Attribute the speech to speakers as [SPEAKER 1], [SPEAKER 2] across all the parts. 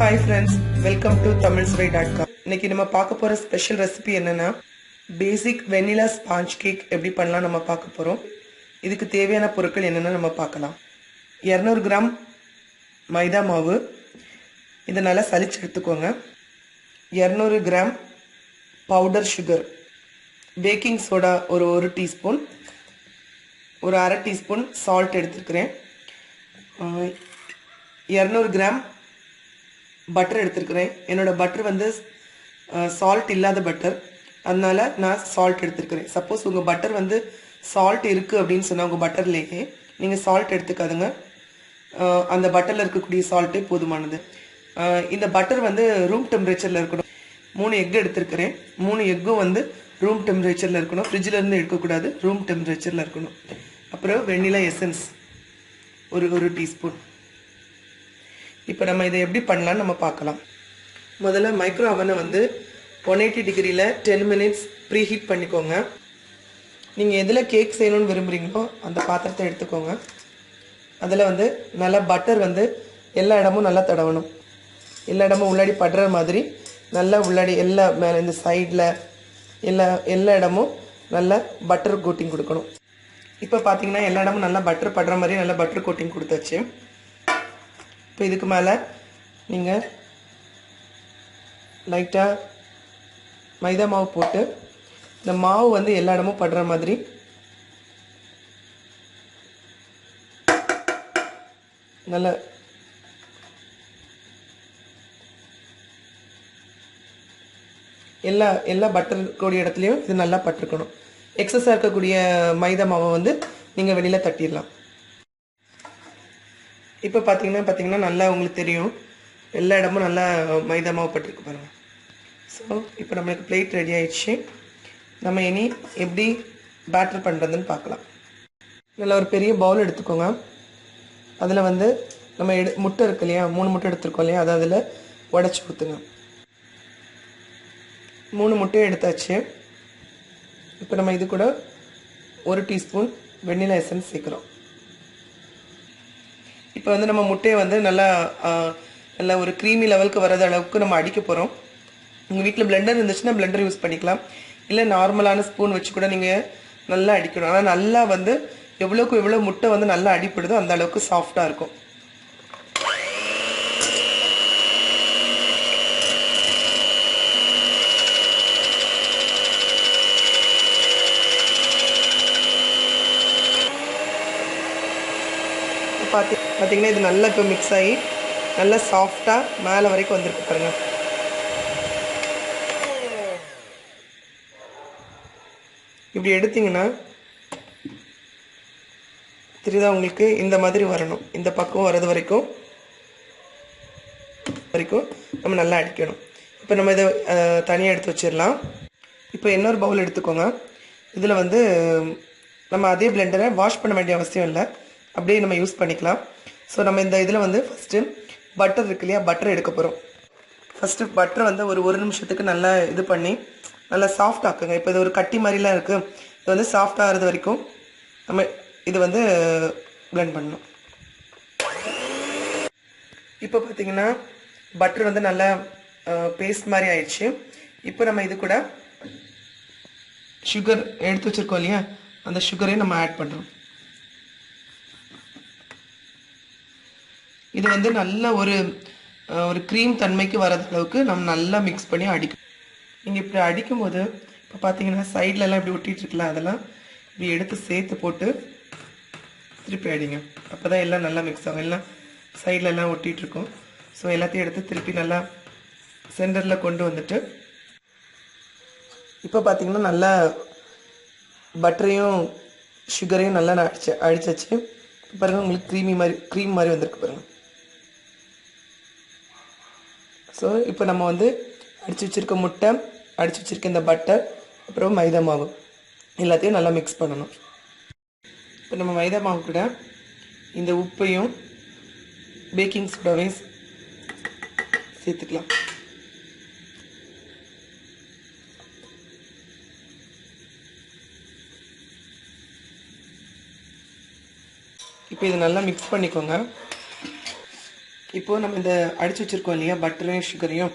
[SPEAKER 1] Hi friends, welcome to tamilsvai.com. இன்னைக்கு நம்ம பார்க்க போற ஸ்பெஷல் ரெசிபி என்னன்னா பேசிக் வெனிலா ஸ்பாஞ்ச் கேக் எப்படி பண்ணலாம் நம்ம பார்க்க போறோம். இதுக்கு தேவையான பொருட்கள் என்னென்ன நம்ம பார்க்கலாம். 200 கிராம் மைதா மாவு, இதை நல்லா சலிச்சு எடுத்துக்கோங்க. 200 gram powder sugar, baking soda ஒரு டீஸ்பூன், ஒரு அரை டீஸ்பூன் சால்ட் எடுத்துருக்கிறேன். 200 கிராம் பட்டர் எடுத்துருக்கிறேன். என்னோட பட்டர் வந்து சால்ட் இல்லாத பட்டர், அதனால நான் சால்ட் எடுத்துருக்கிறேன். சப்போஸ் உங்கள் பட்டர் வந்து சால்ட் இருக்குது அப்படின்னு சொன்னால் உங்கள் பட்டர்லேயே நீங்கள் சால்ட் எடுத்துக்காதுங்க. அந்த பட்டரில் இருக்கக்கூடிய சால்ட்டே போதுமானது. இந்த பட்டர் வந்து ரூம் டெம்பரேச்சரில் இருக்கணும். 3 எக் எடுத்துருக்கிறேன். 3 எக்கும் வந்து ரூம் டெம்பரேச்சரில் இருக்கணும். ஃப்ரிட்ஜில் இருந்து எடுக்கக்கூடாது, ரூம் டெம்பரேச்சரில் இருக்கணும். அப்புறம் வெண்ணிலா எசன்ஸ் ஒரு டீஸ்பூன். இப்போ நம்ம இதை எப்படி பண்ணலான்னு நம்ம பார்க்கலாம். முதல்ல மைக்ரோ அவனை வந்து 180 டிகிரியில் 10 மினிட்ஸ் ப்ரீ ஹீட் பண்ணிக்கோங்க. நீங்கள் எதில் கேக் செய்யணும்னு விரும்புகிறீங்களோ அந்த பாத்திரத்தை எடுத்துக்கோங்க. அதில் வந்து நல்லா பட்டர் வந்து எல்லா இடமும் நல்லா தடவணும். எல்லா இடமும் உள்ளாடி படுற மாதிரி நல்லா உள்ளாடி எல்லா மேலே இந்த சைடில் எல்லா இடமும் நல்லா பட்டர் கோட்டிங் கொடுக்கணும். இப்போ பார்த்தீங்கன்னா எல்லா இடமும் நல்லா பட்டர் படுற மாதிரி நல்லா பட்டர் கோட்டிங் கொடுத்தாச்சு. இப்போ இதுக்கு மேலே நீங்கள் லைட்டாக மைதா மாவு போட்டு இந்த மாவு வந்து எல்லா இடமும் படுற மாதிரி நல்ல எல்லா பட்டர் கூடிய இடத்துலையும் இது நல்லா பட்டிருக்கணும். எக்ஸஸாக இருக்கக்கூடிய மைதா மாவை வந்து நீங்கள் வெளியில் தட்டிடலாம். இப்போ பார்த்தீங்கன்னா நல்லா உங்களுக்கு தெரியும், எல்லா இடமும் நல்லா மைதா மாவு பட்டிருக்கு பாருங்கள். ஸோ இப்போ நம்மளுக்கு பிளேட் ரெடி ஆயிடுச்சு. நம்ம இனி எப்படி பேட்டர் பண்ணுறதுன்னு பார்க்கலாம். நல்லா ஒரு பெரிய பவுல் எடுத்துக்கோங்க. அதில் வந்து நம்ம முட்டை இருக்கு இல்லையா, 3 முட்டை எடுத்துருக்கோம் இல்லையா, அதை அதில் உடச்சி ஊற்றுங்க. 3 முட்டையை எடுத்தாச்சு. இப்போ நம்ம இது கூட 1 டீஸ்பூன் வெண்ணிலா எசன்ஸ் சேர்க்குறோம். இப்போ வந்து நம்ம முட்டையை வந்து நல்லா ஒரு க்ரீமி லெவலுக்கு வர்றது அளவுக்கு நம்ம அடிக்க போகிறோம். உங்கள் வீட்டில் பிளெண்டர் இருந்துச்சுன்னா பிளெண்டர் யூஸ் பண்ணிக்கலாம், இல்லை நார்மலான ஸ்பூன் வச்சு கூட நீங்கள் நல்லா அடிக்கணும். ஆனால் நல்லா வந்து எவ்வளோக்கு எவ்வளோ முட்டை வந்து நல்லா அடிப்படுதோ அந்த அளவுக்கு சாஃப்டாக இருக்கும். பார்த்தீங்கன்னா இது நல்லா இப்போ மிக்ஸ் ஆகி நல்லா சாஃப்டாக மேலே வரைக்கும் வந்திருக்கு பாருங்க. இப்படி எடுத்தீங்கன்னா தெரியுதா உங்களுக்கு, இந்த மாதிரி வரணும். இந்த பக்கம் வர்றது வரைக்கும் நம்ம நல்லா அடிக்கணும். இப்போ நம்ம இதை தனியாக எடுத்து வச்சிடலாம். இப்போ இன்னொரு பவுல் எடுத்துக்கோங்க. இதில் வந்து நம்ம அதே பிளெண்டரை வாஷ் பண்ண வேண்டிய அவசியம் இல்லை, அப்படியே நம்ம யூஸ் பண்ணிக்கலாம். ஸோ நம்ம இந்த இதில் வந்து ஃபஸ்ட்டு பட்டர் இருக்கு இல்லையா, பட்டர் எடுக்க போகிறோம். ஃபஸ்ட்டு பட்டரை வந்து ஒரு நிமிஷத்துக்கு நல்லா இது பண்ணி நல்லா சாஃப்ட் ஆக்குங்க. இப்போ இது ஒரு கட்டி மாதிரிலாம் இருக்குது, இது வந்து சாஃப்ட் ஆகிறது வரைக்கும் நம்ம இது வந்து பிளெண்ட் பண்ணணும். இப்போ பார்த்தீங்கன்னா பட்டர் வந்து நல்லா பேஸ்ட் மாதிரி ஆயிடுச்சு. இப்போ நம்ம இது கூட சுகர் எடுத்து வச்சுருக்கோம் இல்லையா, அந்த சுகரையும் நம்ம ஆட் பண்ணுறோம். இது வந்து நல்ல ஒரு க்ரீம் தன்மைக்கு வர்ற அளவுக்கு நம்ம நல்லா மிக்ஸ் பண்ணி அடிக்கணும். நீங்கள் இப்படி அடிக்கும்போது இப்போ பார்த்தீங்கன்னா சைட்லலாம் இப்படி ஒட்டிகிட்டு இருக்கலாம், அதெல்லாம் இப்படி எடுத்து சேர்த்து போட்டு திருப்பி அடிங்க. அப்போ தான் எல்லாம் நல்லா மிக்ஸ் ஆகும். எல்லாம் சைட்லலாம் ஒட்டிகிட்ருக்கும். ஸோ எல்லாத்தையும் எடுத்து திருப்பி நல்லா சென்டரில் கொண்டு வந்துட்டு இப்போ பார்த்தீங்கன்னா நல்லா பட்டரையும் சுகரையும் நல்லா நான் அடிச்சாச்சு. பாருங்கள் உங்களுக்கு க்ரீம் மாதிரி வந்திருக்கு பாருங்கள். ஸோ இப்போ நம்ம வந்து அடித்து வச்சுருக்க முட்டை, அடித்து வச்சுருக்க இந்த பட்டர், அப்புறம் மைதா மாவு எல்லாத்தையும் நல்லா மிக்ஸ் பண்ணணும். இப்போ நம்ம மைதா மாவு கூட இந்த உப்பையும் பேக்கிங் சோடாவையும் சேர்த்துக்கலாம். இப்போ இது நல்லா மிக்ஸ் பண்ணிக்கோங்க. இப்போது நம்ம இந்த அடித்து வச்சுருக்கோம் இல்லையா பட்டரையும் சுகரையும்,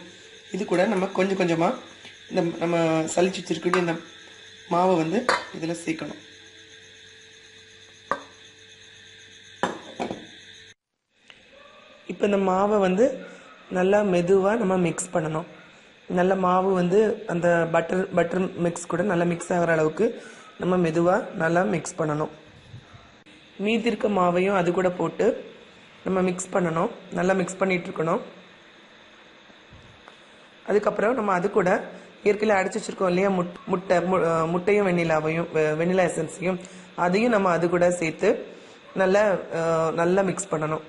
[SPEAKER 1] இது கூட நம்ம கொஞ்சம் கொஞ்சமாக இந்த நம்ம சலிச்சு வச்சுருக்கக்கூடிய இந்த மாவை வந்து இதில் சேர்க்கணும். இப்போ இந்த மாவை வந்து நல்லா மெதுவாக நம்ம மிக்ஸ் பண்ணணும். நல்ல மாவு வந்து அந்த பட்டர் மிக்ஸ் கூட நல்லா மிக்ஸ் ஆகிற அளவுக்கு நம்ம மெதுவாக நல்லா மிக்ஸ் பண்ணணும். மீதி இருக்க மாவையும் அது கூட போட்டு நம்ம மிக்ஸ் பண்ணணும். நல்லா மிக்ஸ் பண்ணிகிட்டு இருக்கணும். அதுக்கப்புறம் நம்ம அது கூட ஏற்கனவே அடிச்சு வச்சுருக்கோம் இல்லையா முட்டையும் வெண்ணிலா எசன்ஸையும் அதையும் நம்ம அது கூட சேர்த்து நல்லா மிக்ஸ் பண்ணணும்.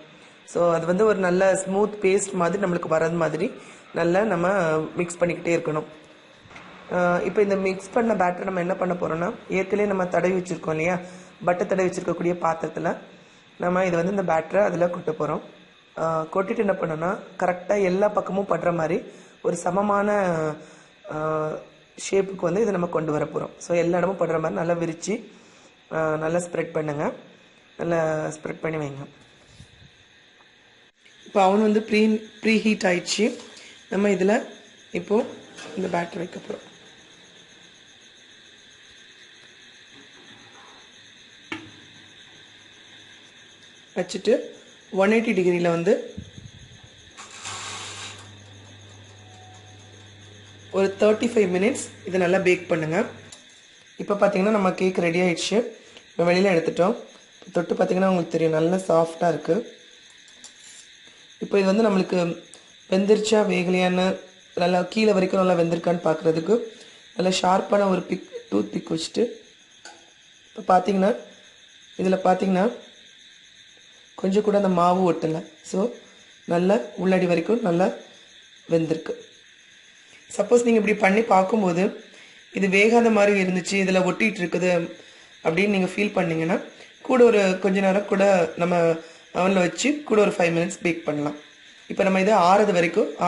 [SPEAKER 1] ஸோ அது வந்து ஒரு நல்ல ஸ்மூத் பேஸ்ட் மாதிரி நம்மளுக்கு வர்றது மாதிரி நல்லா நம்ம மிக்ஸ் பண்ணிக்கிட்டே இருக்கணும். இப்போ இந்த மிக்ஸ் பண்ண பேட்டர் நம்ம என்ன பண்ண போகிறோம்னா, ஏற்கனவே நம்ம தடவி வச்சுருக்கோம் இல்லையா பட்டர் தடவி வச்சுருக்கக்கூடிய பாத்திரத்தில் நம்ம இதை வந்து இந்த பேட்டரை அதில் கொட்ட போகிறோம். கொட்டிட்டு என்ன பண்ணோன்னா, கரெக்டாக எல்லா பக்கமும் படுற மாதிரி ஒரு சமமான ஷேப்புக்கு வந்து இதை நம்ம கொண்டு வர போகிறோம். ஸோ எல்லா இடமும் படுற மாதிரி நல்லா விரித்து நல்லா ஸ்ப்ரெட் பண்ணுங்கள். நல்லா ஸ்ப்ரெட் பண்ணி வைங்க. இப்போ அவன் வந்து ப்ரீ ஹீட் ஆயிடுச்சு. நம்ம இதில் இப்போது இந்த பேட்டர் வைக்க போகிறோம். வச்சுட்டு 180 டிகிரியில் வந்து ஒரு 35 மினிட்ஸ் இதை நல்லா பேக் பண்ணுங்கள். இப்போ பார்த்தீங்கன்னா நம்ம கேக் ரெடி ஆகிடுச்சு. இப்போ வெளியில் எடுத்துட்டோம். தொட்டு பார்த்தீங்கன்னா உங்களுக்கு தெரியும் நல்லா சாஃப்டாக இருக்குது. இப்போ இது வந்து நம்மளுக்கு வெந்திருச்சா வேகலையான்னு நல்லா கீழே வரைக்கும் நல்லா வெந்திருக்கான்னு பார்க்குறதுக்கு நல்லா ஷார்ப்பான ஒரு டூத் பிக் வச்சுட்டு இப்போ பார்த்தீங்கன்னா இதில் பார்த்தீங்கன்னா கொஞ்சம் கூட அந்த மாவு ஒட்டலை. ஸோ நல்லா உள்ளடி வரைக்கும் நல்லா வெந்திருக்கு. சப்போஸ் நீங்கள் இப்படி பண்ணி பார்க்கும்போது இது வேகாத மாதிரி இருந்துச்சு, இதில் ஒட்டிகிட்டு இருக்குது அப்படின்னு நீங்கள் ஃபீல் பண்ணிங்கன்னா கூட ஒரு கொஞ்ச நேரம் கூட நம்ம அவனில் வச்சு கூட ஒரு 5 மினிட்ஸ் பேக் பண்ணலாம். இப்போ நம்ம இதை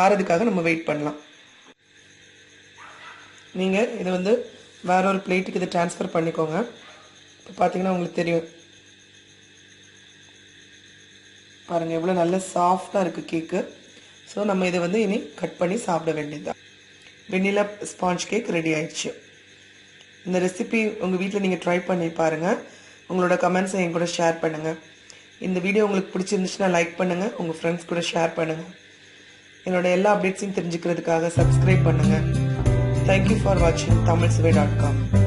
[SPEAKER 1] ஆறதுக்காக நம்ம வெயிட் பண்ணலாம். நீங்கள் இதை வந்து வேற ஒரு பிளேட்டுக்கு இதை ட்ரான்ஸ்ஃபர் பண்ணிக்கோங்க. இப்போ பார்த்தீங்கன்னா உங்களுக்கு தெரியும் பாருங்கள் எவ்வளோ நல்ல சாஃப்டாக இருக்குது கேக்கு. ஸோ நம்ம இதை வந்து இனி கட் பண்ணி சாப்பிட வேண்டியதுதான். வெண்ணிலா ஸ்பாஞ்ச் கேக் ரெடி ஆயிடுச்சு. இந்த ரெசிபி உங்கள் வீட்டில் நீங்கள் ட்ரை பண்ணி பாருங்கள். உங்களோட கமெண்ட்ஸை என் கூட ஷேர் பண்ணுங்கள். இந்த வீடியோ உங்களுக்கு பிடிச்சிருந்துச்சுன்னா லைக் பண்ணுங்கள், உங்கள் ஃப்ரெண்ட்ஸ் கூட ஷேர் பண்ணுங்கள். என்னோட எல்லா அப்டேட்ஸையும் தெரிஞ்சுக்கிறதுக்காக சப்ஸ்கிரைப் பண்ணுங்கள். தேங்க்யூ ஃபார் வாட்சிங் tamilsubai.com.